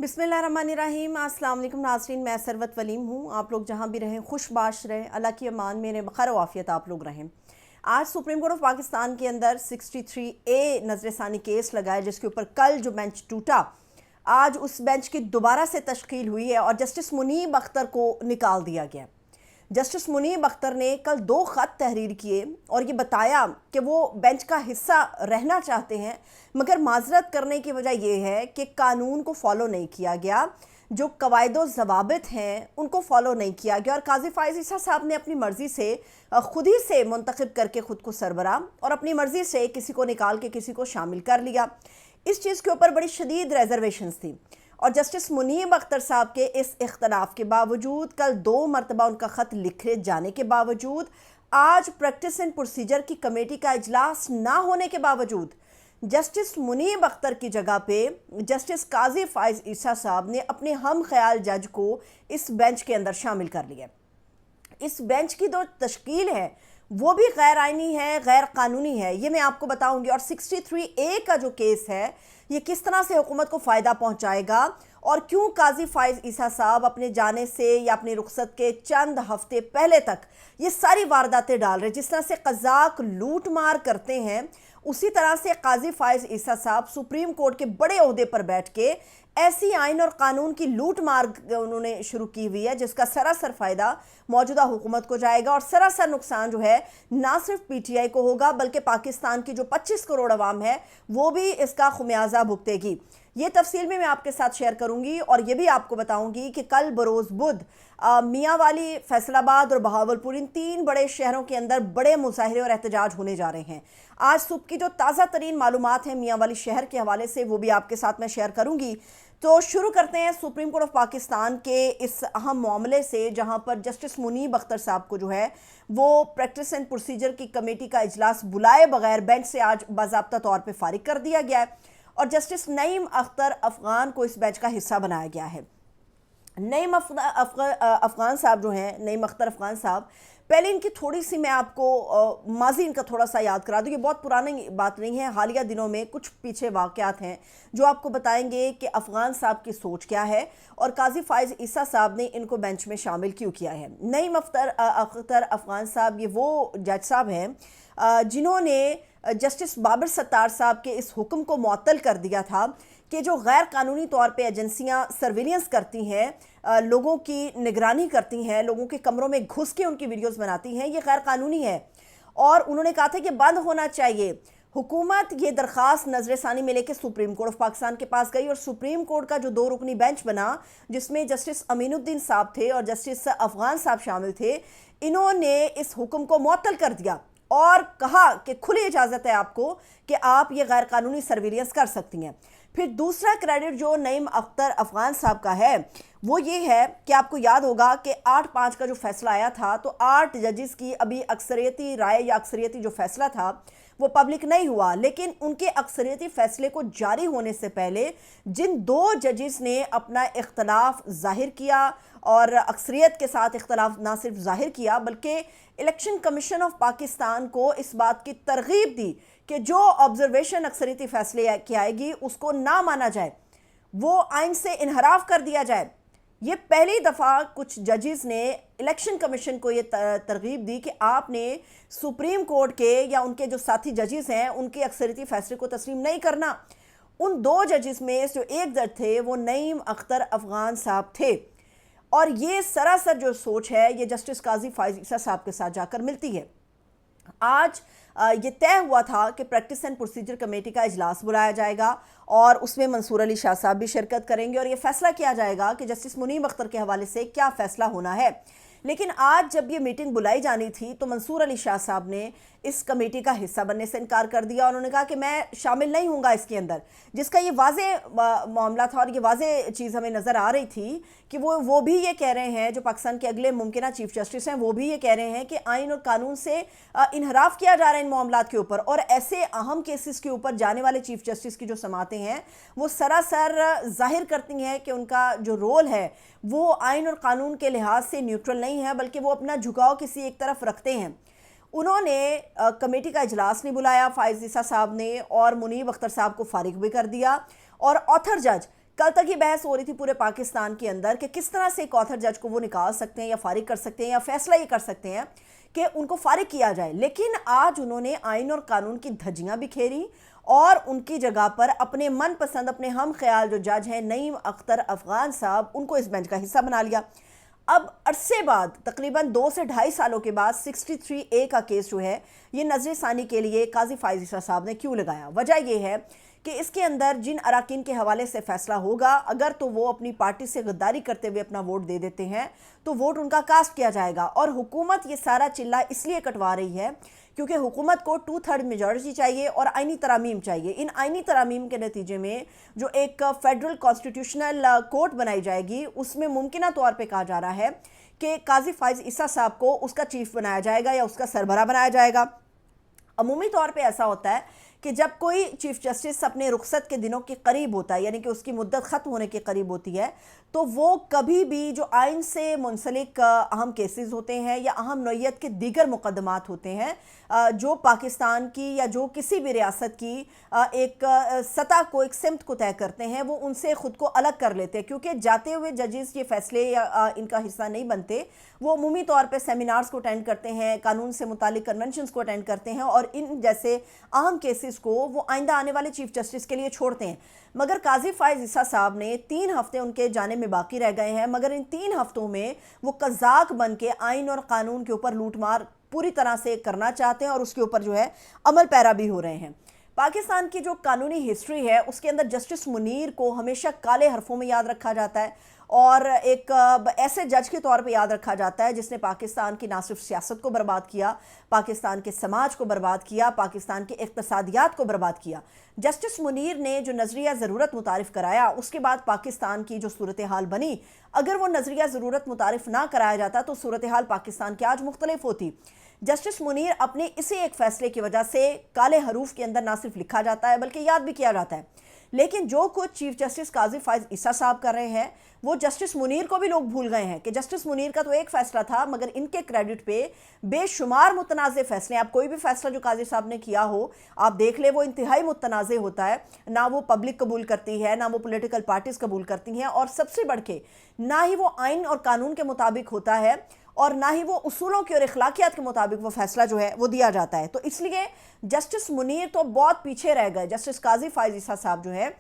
बिस्मिल्लाहिर्रहमानिर्रहीम। अस्सलाम वालेकुम नाज़रीन, मैं सरवत वलीम हूँ। आप लोग जहाँ भी रहें खुशबाश रहें, अल्लाह की अमान में खैर वाफ़ियत आप लोग रहें। आज सुप्रीम कोर्ट ऑफ पाकिस्तान के अंदर 63A नज़रसानी केस लगा है, जिसके ऊपर कल जो बेंच टूटा, आज उस बेंच की दोबारा से तश्कील हुई है और जस्टिस मुनीब अख्तर को निकाल दिया गया। जस्टिस मुनीब अख्तर ने कल 2 ख़त तहरीर किए और ये बताया कि वो बेंच का हिस्सा रहना चाहते हैं, मगर माजरत करने की वजह यह है कि कानून को फॉलो नहीं किया गया, जो कवायद व ज़वाबित हैं उनको फॉलो नहीं किया गया। और काजी फ़ाइज़ ईसा साहब ने अपनी मर्ज़ी से ख़ुद ही से मुंतखब करके ख़ुद को सरबराह और अपनी मर्ज़ी से किसी को निकाल के किसी को शामिल कर लिया। इस चीज़ के ऊपर बड़ी शदीद रिजर्वेशंस थी और जस्टिस मुनीब अख्तर साहब के इस इख्तलाफ के बावजूद, कल 2 मरतबा उनका ख़त लिखे जाने के बावजूद, आज प्रैक्टिस एंड प्रोसीजर की कमेटी का इजलास ना होने के बावजूद जस्टिस मुनीब अख्तर की जगह पे जस्टिस काजी फ़ाइज़ ईसा साहब ने अपने हम ख्याल जज को इस बेंच के अंदर शामिल कर लिया। इस बेंच की जो तश्कील है वो भी गैर आइनी है, गैर कानूनी है, ये मैं आपको बताऊंगी। और 63A का जो केस है ये किस तरह से हुकूमत को फ़ायदा पहुंचाएगा और क्यों काजी फ़ाइज़ ईसा साहब अपने जाने से या अपनी रुखसत के चंद हफ्ते पहले तक ये सारी वारदातें डाल रहे। जिस तरह से कज़ाक लूट मार करते हैं, उसी तरह से काजी फ़ाइज़ ईसा साहब सुप्रीम कोर्ट के बड़े ओहदे पर बैठ के ऐसी आइन और कानून की लूट मार उन्होंने शुरू की हुई है, जिसका सरासर फ़ायदा मौजूदा हुकूमत को जाएगा और सरासर नुकसान जो है ना सिर्फ PTI को होगा बल्कि पाकिस्तान की जो 25 करोड़ आवाम है वो भी इसका खुमियाजा भुगतेगी। ये तफसील में मैं आपके साथ शेयर करूंगी और ये भी आपको बताऊंगी कि कल बरोज़ बुध मियांवाली, फैसलाबाद और बहावलपुर, इन 3 बड़े शहरों के अंदर बड़े मुजाहरे और एहतजाज होने जा रहे हैं। आज सुबह की जो ताज़ा तरीन मालूमात हैं मियांवाली शहर के हवाले से, वो भी आपके साथ मैं शेयर करूंगी। तो शुरू करते हैं सुप्रीम कोर्ट ऑफ पाकिस्तान के इस अहम मामले से, जहां पर जस्टिस मुनीब अख्तर साहब को जो है वो प्रैक्टिस एंड प्रोसीजर की कमेटी का इजलास बुलाए बगैर बेंच से आज बाज़ाब्ता तौर पर फारिग कर दिया गया है और जस्टिस नईम अख्तर अफ़गान को इस बेंच का हिस्सा बनाया गया है। नईम अफ़गान साहब जो हैं, नईम अख्तर अफ़गान साहब, पहले इनकी थोड़ी सी मैं आपको माजी इनका थोड़ा सा याद करा दूँ। ये बहुत पुरानी बात नहीं है, हालिया दिनों में कुछ पीछे वाक़यात हैं जो आपको बताएंगे कि अफ़गान साहब की सोच क्या है और काजी फ़ाइज़ ईसा साहब ने इनको बेंच में शामिल क्यों किया है। नईम अख्तर अफ़गान साहब ये वो जज साहब हैं जिन्होंने जस्टिस बाबर सत्तार साहब के इस हुक्म को मुअत्तल कर दिया था कि जो गैर कानूनी तौर पे एजेंसियां सर्विलेंस करती हैं, लोगों की निगरानी करती हैं, लोगों के कमरों में घुस के उनकी वीडियोस बनाती हैं, ये गैर कानूनी है और उन्होंने कहा था कि बंद होना चाहिए। हुकूमत ये दरख्वास्त नज़रसानी में लेके सुप्रीम कोर्ट ऑफ पाकिस्तान के पास गई और सुप्रीम कोर्ट का जो 2 रुकनी बेंच बना, जिसमें जस्टिस अमीनुद्दीन साहब थे और जस्टिस अफ़गान साहब शामिल थे, इन्होंने इस हुक्म को मुअत्तल कर दिया और कहा कि खुली इजाज़त है आपको कि आप ये गैर कानूनी सर्विलेंस कर सकती हैं। फिर दूसरा क्रेडिट जो नईम अख्तर अफ़गान साहब का है वो ये है कि आपको याद होगा कि 8-5 का जो फैसला आया था, तो 8 जजेस की अभी अक्सरियती राय या अक्सरियती जो फैसला था वो पब्लिक नहीं हुआ, लेकिन उनके अक्सरियती फैसले को जारी होने से पहले जिन 2 जजेस ने अपना इख्तलाफ ज़ाहिर किया और अक्सरियत के साथ इख्तलाफ ना सिर्फ ज़ाहिर किया बल्कि इलेक्शन कमीशन ऑफ पाकिस्तान को इस बात की तरगीब दी कि जो ऑब्जर्वेशन अक्सरियती फैसले की आएगी उसको ना माना जाए, वो आइन से इनहराफ कर दिया जाए। ये पहली दफ़ा कुछ जजेस ने इलेक्शन कमीशन को ये तरगीब दी कि आपने सुप्रीम कोर्ट के या उनके जो साथी जजेस हैं उनके अक्सरियती फैसले को तस्लीम नहीं करना। उन 2 जजेस में जो एक जज थे वो नईम अख्तर अफ़गान साहब थे और ये सरासर जो सोच है ये जस्टिस काजी फ़ाइज़ ईसा साहब के साथ जाकर मिलती है। आज ये तय हुआ था कि प्रैक्टिस एंड प्रोसीजर कमेटी का इजलास बुलाया जाएगा और उसमें मंसूर अली शाह साहब भी शिरकत करेंगे और ये फैसला किया जाएगा कि जस्टिस मुनीब अख्तर के हवाले से क्या फ़ैसला होना है। लेकिन आज जब ये मीटिंग बुलाई जानी थी तो मंसूर अली शाह साहब ने इस कमेटी का हिस्सा बनने से इनकार कर दिया। उन्होंने कहा कि मैं शामिल नहीं हूँगा इसके अंदर, जिसका ये वाज़े मामला था और ये वाज़े चीज़ हमें नज़र आ रही थी कि वो भी ये कह रहे हैं, जो पाकिस्तान के अगले मुमकिन चीफ जस्टिस हैं वो भी ये कह रहे हैं कि आइन और कानून से इनहराफ किया जा रहा है इन मामलात के ऊपर और ऐसे अहम केसेस के ऊपर जाने वाले चीफ जस्टिस की जो समातें हैं वो सरासर जाहिर करती हैं कि उनका जो रोल है वो आइन और कानून के लिहाज से न्यूट्रल नहीं है, बल्कि वो अपना झुकाव किसी एक तरफ रखते हैं। उन्होंने कमेटी का इजलास नहीं बुलाया फ़ाइज़ ईसा साहब ने और मुनीब अख्तर साहब को फारिग भी कर दिया और ऑथर जज कल तक ये बहस हो रही थी पूरे पाकिस्तान के अंदर कि किस तरह से एक ऑथर जज को वो निकाल सकते हैं या फारिग कर सकते हैं या फैसला ये कर सकते हैं कि उनको फारिग किया जाए। लेकिन आज उन्होंने आइन और कानून की धज्जियां बिखेरी और उनकी जगह पर अपने मनपसंद, अपने हम ख्याल जो जज हैं नईम अख्तर अफगान साहब, उनको इस बेंच का हिस्सा बना लिया। अब अरसे बाद, तकरीबन 2 से ढाई सालों के बाद 63A का केस जो है ये नजर सानी के लिए काजी फाइज ईसा साहब ने क्यों लगाया? वजह यह है कि इसके अंदर जिन अराकीन के हवाले से फैसला होगा, अगर तो वो अपनी पार्टी से गद्दारी करते हुए अपना वोट दे देते हैं तो वोट उनका कास्ट किया जाएगा। और हुकूमत ये सारा चिल्ला इसलिए कटवा रही है क्योंकि हुकूमत को 2/3 मेजॉरिटी चाहिए और आइनी तरामीम चाहिए। इन आइनी तरामीम के नतीजे में जो एक फेडरल कॉन्स्टिट्यूशनल कोर्ट बनाई जाएगी, उसमें मुमकिना तौर पे कहा जा रहा है कि काजी फाइज ईसा साहब को उसका चीफ बनाया जाएगा या उसका सरबराह बनाया जाएगा। अमूमी तौर पे ऐसा होता है कि जब कोई चीफ जस्टिस अपने रुखसत के दिनों के करीब होता है, यानी कि उसकी मुद्दत ख़त्म होने के करीब होती है, तो वो कभी भी जो आइन से मुंसलिक अहम केसेस होते हैं या अहम नौइयत के दीगर मुकदमात होते हैं जो पाकिस्तान की या जो किसी भी रियासत की एक सतह को, एक सिमत को तय करते हैं, वो उनसे ख़ुद को अलग कर लेते हैं। क्योंकि जाते हुए जजेस ये फैसले या इनका हिस्सा नहीं बनते, वो अमूमी तौर पर सेमिनार्स को अटेंड करते हैं, कानून से मुतालिक कन्वेंशंस को अटेंड करते हैं और इन जैसे अहम केसेस को वो आइंदा आने वाले चीफ जस्टिस के लिए छोड़ते हैं। मगर काजी फाइज ईसा साहब ने 3 हफ्ते उनके जाने में बाकी रह गए हैं, मगर इन 3 हफ्तों में वो कज़ाक बन के आइन और कानून के ऊपर लूटमार पूरी तरह से करना चाहते हैं और उसके ऊपर जो है अमल पैरा भी हो रहे हैं। पाकिस्तान की जो कानूनी हिस्ट्री है उसके अंदर जस्टिस मुनीर को हमेशा काले हरफों में याद रखा जाता है और एक ऐसे जज के तौर पे याद रखा जाता है जिसने पाकिस्तान की ना सिर्फ सियासत को बर्बाद किया, पाकिस्तान के समाज को बर्बाद किया, पाकिस्तान के इक़्तिसादियात को बर्बाद किया। जस्टिस मुनीर ने जो नज़रिया ज़रूरत मुतारिफ़ कराया, उसके बाद पाकिस्तान की जो सूरत हाल बनी, अगर वो नज़रिया ज़रूरत मुतारिफ़ ना कराया जाता तो सूरत हाल पाकिस्तान की आज मुख्तलिफ होती। जस्टिस मुनीर अपने इसी एक फ़ैसले की वजह से काले हरूफ के अंदर ना सिर्फ लिखा जाता है बल्कि याद भी किया जाता है। लेकिन जो कुछ चीफ जस्टिस काजी फाइज ईसा साहब कर रहे हैं वो जस्टिस मुनीर को भी लोग भूल गए हैं कि जस्टिस मुनीर का तो एक फैसला था, मगर इनके क्रेडिट पे बेशुमार मुतनाज़े फैसले। आप कोई भी फैसला जो काजी साहब ने किया हो आप देख ले, वो इंतहाई मुतनाज़े होता है, ना वो पब्लिक कबूल करती है, ना वो पॉलिटिकल पार्टीज कबूल करती हैं, और सबसे बढ़ के ना ही वो आइन और कानून के मुताबिक होता है और ना ही वो उसूलों के और इखलाकियात के मुताबिक वो फैसला जो है वो दिया जाता है। तो इसलिए जस्टिस मुनीर तो बहुत पीछे रह गए। जस्टिस काजी फाइज ईसा साहब जो है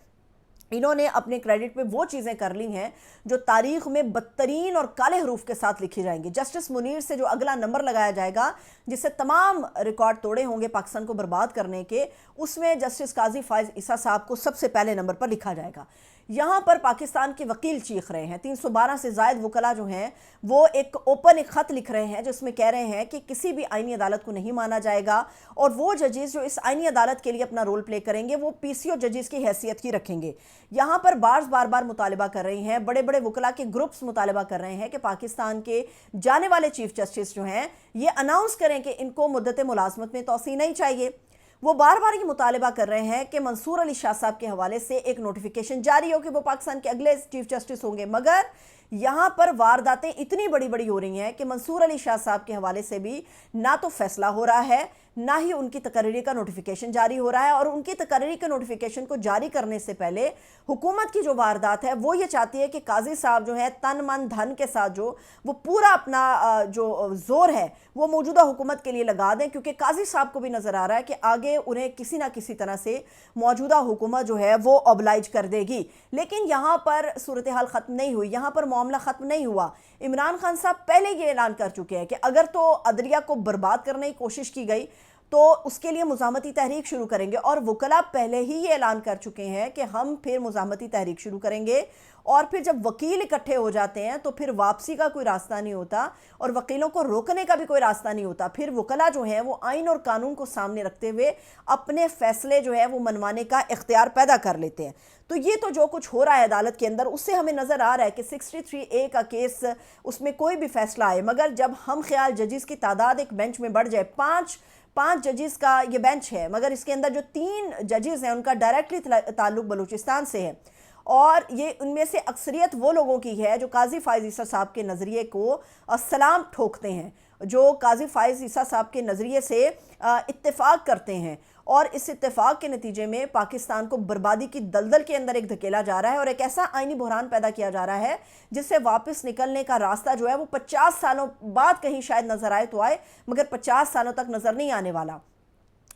इन्होंने अपने क्रेडिट पे वो चीज़ें कर ली हैं जो तारीख में बदतरीन और काले हरूफ के साथ लिखी जाएंगी। जस्टिस मुनीर से जो अगला नंबर लगाया जाएगा जिससे तमाम रिकॉर्ड तोड़े होंगे पाकिस्तान को बर्बाद करने के, उसमें जस्टिस काजी फाइज ईसा साहब को सबसे पहले नंबर पर लिखा जाएगा। यहाँ पर पाकिस्तान के वकील चीख रहे हैं, 312 से ज़ायद वकला जो हैं वो एक ओपन एक ख़त लिख रहे हैं जिसमें कह रहे हैं कि किसी भी आइनी अदालत को नहीं माना जाएगा और वो जजेस जो इस आइनी अदालत के लिए अपना रोल प्ले करेंगे वो PCO जजेस की हैसियत ही रखेंगे। यहाँ पर बार बार मुतालिबा कर रही हैं, बड़े बड़े वकला के ग्रुप्स मुतालिबा कर रहे हैं कि पाकिस्तान के जाने वाले चीफ जस्टिस जो हैं ये अनाउंस करें कि इनको मुद्दत मुलाजमत में तोसी नहीं चाहिए। वो बार बार ये मुतालिबा कर रहे हैं कि मंसूर अली शाह साहब के हवाले से एक नोटिफिकेशन जारी हो कि वो पाकिस्तान के अगले चीफ जस्टिस होंगे, मगर यहाँ पर वारदातें इतनी बड़ी बड़ी हो रही हैं कि मंसूर अली शाह साहब के हवाले से भी ना तो फैसला हो रहा है, ना ही उनकी तकरीरी का नोटिफिकेशन जारी हो रहा है। और उनकी तकरीरी के नोटिफिकेशन को जारी करने से पहले हुकूमत की जो वारदात है वो ये चाहती है कि काजी साहब जो है तन मन धन के साथ जो वो पूरा अपना जो जोर है वो मौजूदा हुकूमत के लिए लगा दें, क्योंकि काजी साहब को भी नज़र आ रहा है कि आगे उन्हें किसी ना किसी तरह से मौजूदा हुकूमत जो है वो ऑब्लाइज कर देगी। लेकिन यहाँ पर सूरत हाल ख़त्म नहीं हुई, यहाँ पर मामला ख़त्म नहीं हुआ। इमरान खान साहब पहले ये ऐलान कर चुके हैं कि अगर तो अदलिया को बर्बाद करने की कोशिश की गई तो उसके लिए मुज़ाहमती तहरीक शुरू करेंगे, और वकला पहले ही ये ऐलान कर चुके हैं कि हम फिर मुज़ाहमती तहरीक शुरू करेंगे। और फिर जब वकील इकट्ठे हो जाते हैं तो फिर वापसी का कोई रास्ता नहीं होता और वकीलों को रोकने का भी कोई रास्ता नहीं होता। फिर वकला जो हैं वो आइन और कानून को सामने रखते हुए अपने फैसले जो है वो मनवाने का इख्तियार पैदा कर लेते हैं। तो ये तो जो कुछ हो रहा है अदालत के अंदर उससे हमें नज़र आ रहा है कि 63A का केस, उसमें कोई भी फैसला आए, मगर जब हम ख्याल जजेस की तादाद एक बेंच में बढ़ जाए, पाँच जजेस का ये बेंच है, मगर इसके अंदर जो 3 जजेस हैं उनका डायरेक्टली ताल्लुक बलूचिस्तान से है, और ये उनमें से अक्सरियत वो लोगों की है जो काजी फाइज ईसा साहब के नज़रिए को सलाम ठोकते हैं, जो काजी फाइज ईसा साहब के नज़रिए से इत्तेफाक करते हैं اور اس اتفاق کے نتیجے میں پاکستان کو بربادی کی دلدل کے اندر ایک دھکیلا جا رہا ہے اور ایک ایسا آئینی بحران پیدا کیا جا رہا ہے جس سے واپس نکلنے کا راستہ جو ہے وہ 50 سالوں بعد کہیں شاید نظر آئے تو آئے، مگر 50 سالوں تک نظر نہیں آنے والا۔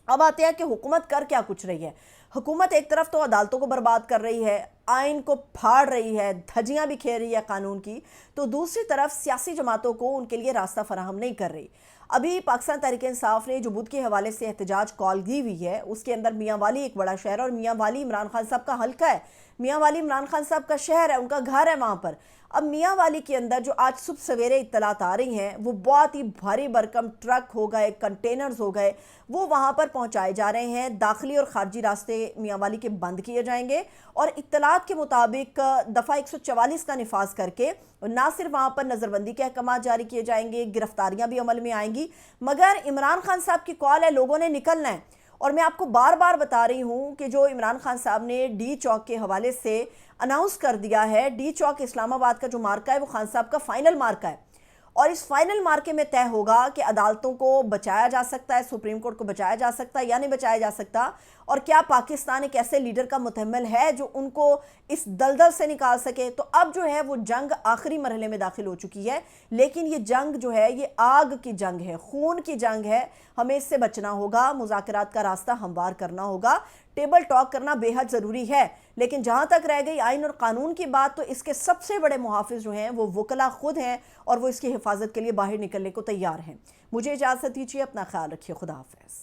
اب آتے ہیں کہ حکومت کر کیا کچھ رہی ہے۔ حکومت ایک طرف تو عدالتوں کو برباد کر رہی ہے، آئین کو پھاڑ رہی ہے، دھجیاں بھی کھیر رہی ہے قانون کی، تو دوسری طرف سیاسی جماعتوں کو ان کے لیے راستہ فراہم نہیں کر رہی۔ ابھی پاکستان تحریک انصاف نے جو بدھ کے حوالے سے احتجاج کال دی ہوئی ہے، اس کے اندر میاں والی ایک بڑا شہر اور میاں والی عمران خان صاحب کا حلقہ ہے، میاں والی عمران خان صاحب کا شہر ہے، ان کا گھر ہے وہاں پر۔ اب میاں والی کے اندر جو آج صبح سویرے اطلاعات آ رہی ہیں وہ بہت ہی بھاری برکم ٹرک ہو گئے، کنٹینرز ہو گئے، وہ وہاں پر پہنچائے جا رہے ہیں۔ داخلی اور خارجی راستے میاں والی کے بند کیے جائیں گے اور اطلاعات کے مطابق دفعہ 144 کا نفاذ کر کے نہ صرف وہاں پر نظر بندی کے احکامات جاری کیے جائیں گے، گرفتاریاں بھی عمل میں آئیں گی، مگر عمران خان صاحب کی کال ہے لوگوں نے نکلنا ہے۔ اور میں آپ کو بار بار بتا رہی ہوں کہ جو عمران خان صاحب نے ڈی چوک کے حوالے سے اناؤنس کر دیا ہے، ڈی چوک اسلام آباد کا جو مارکہ ہے وہ خان صاحب کا فائنل مارکہ ہے، اور اس فائنل مارکے میں طے ہوگا کہ عدالتوں کو بچایا جا سکتا ہے، سپریم کورٹ کو بچایا جا سکتا ہے یا نہیں بچایا جا سکتا، اور کیا پاکستان ایک ایسے لیڈر کا متحمل ہے جو ان کو اس دلدل سے نکال سکے۔ تو اب جو ہے وہ جنگ آخری مرحلے میں داخل ہو چکی ہے، لیکن یہ جنگ جو ہے یہ آگ کی جنگ ہے، خون کی جنگ ہے، ہمیں اس سے بچنا ہوگا، مذاکرات کا راستہ ہموار کرنا ہوگا، ٹیبل ٹاک کرنا بے حد ضروری ہے۔ لیکن جہاں تک رہ گئی آئین اور قانون کی بات، تو اس کے سب سے بڑے محافظ جو ہیں وہ وکلا خود ہیں اور وہ اس کی حفاظت کے لیے باہر نکلنے کو تیار ہیں۔ مجھے اجازت دیجیے، اپنا خیال رکھیے، خدا حافظ۔